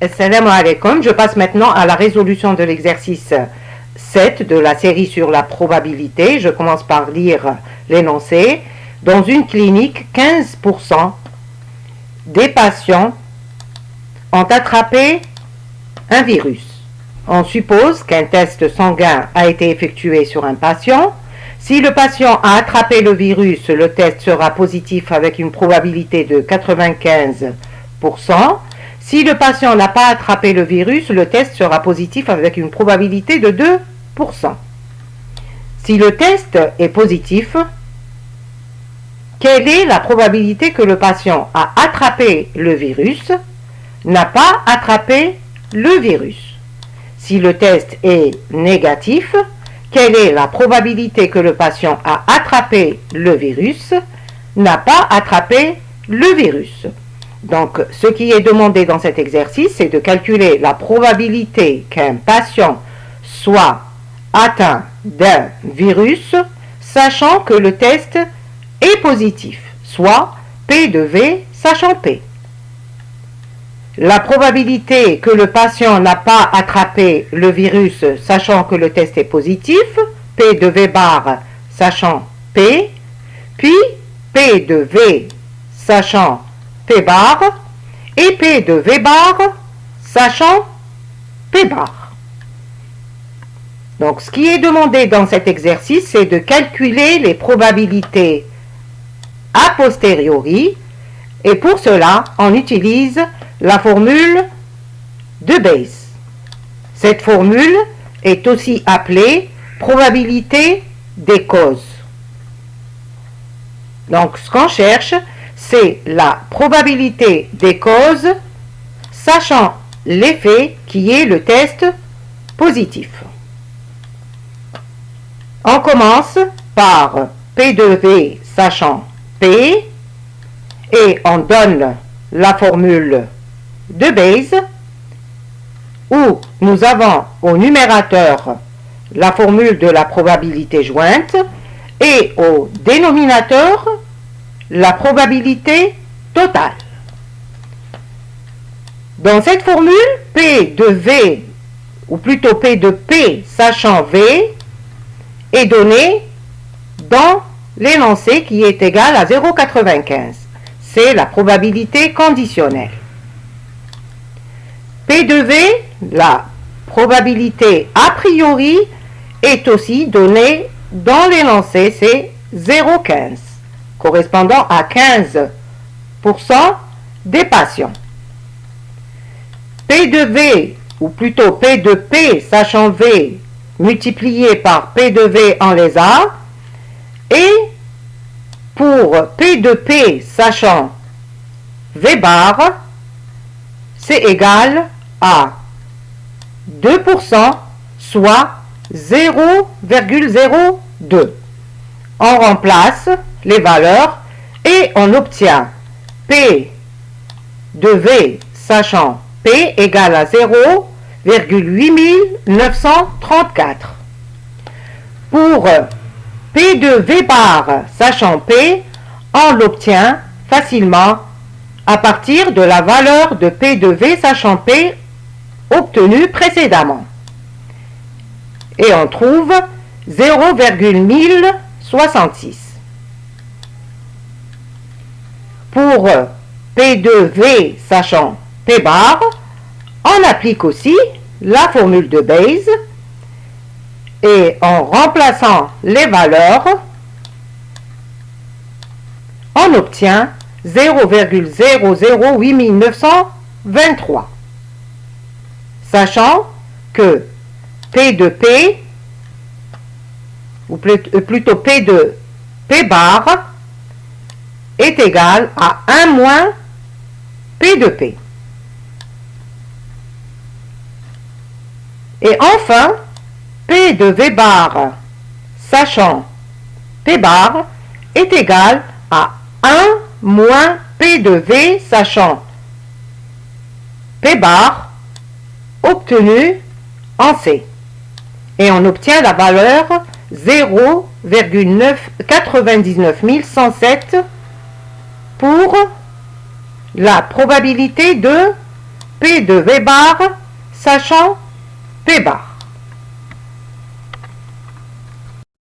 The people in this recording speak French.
Assalamu alaikum. Je passe maintenant à la résolution de l'exercice 7 de la série sur la probabilité. Je commence par lire l'énoncé. Dans une clinique, 15% des patients ont attrapé un virus. On suppose qu'un test sanguin a été effectué sur un patient. Si le patient a attrapé le virus, le test sera positif avec une probabilité de 95%. Si le patient n'a pas attrapé le virus, le test sera positif avec une probabilité de 2%. Si le test est positif, quelle est la probabilité que le patient a attrapé le virus, n'a pas attrapé le virus? Si le test est négatif, quelle est la probabilité que le patient a attrapé le virus, n'a pas attrapé le virus? Donc, ce qui est demandé dans cet exercice, c'est de calculer la probabilité qu'un patient soit atteint d'un virus, sachant que le test est positif, soit P de V, sachant P. La probabilité que le patient n'a pas attrapé le virus, sachant que le test est positif, P de V bar, sachant P, puis P de V, sachant P bar, et P de V bar, sachant P bar. Donc, ce qui est demandé dans cet exercice, c'est de calculer les probabilités a posteriori, et pour cela, on utilise la formule de Bayes. Cette formule est aussi appelée probabilité des causes. Donc, ce qu'on cherche, c'est la probabilité des causes, sachant l'effet qui est le test positif. On commence par P de V, sachant P, et on donne la formule de Bayes, où nous avons au numérateur la formule de la probabilité jointe et au dénominateur la probabilité totale. Dans cette formule, P de V, ou plutôt P de P sachant V, est donné dans l'énoncé qui est égal à 0,95. C'est la probabilité conditionnelle. P de V, la probabilité a priori, est aussi donnée dans l'énoncé, c'est 0,15, correspondant à 15% des patients. P de V, ou plutôt P de P, sachant V, multiplié par P de V en lézard, et pour P de P, sachant V bar, c'est égal à 2%, soit 0,02. On remplace les valeurs et on obtient P de V sachant P égale à 0,8934. Pour P de V bar sachant P, on l'obtient facilement à partir de la valeur de P de V sachant P obtenue précédemment. Et on trouve 0,1066. Pour P de V sachant P bar, on applique aussi la formule de Bayes et en remplaçant les valeurs, on obtient 0,008923. Sachant que P de P, ou plutôt P de P bar, est égal à 1 moins P de P. Et enfin, P de V bar, sachant P bar, est égal à 1 moins P de V, sachant P bar, obtenu en C. Et on obtient la valeur 0,99107 pour la probabilité de P de V bar, sachant P bar.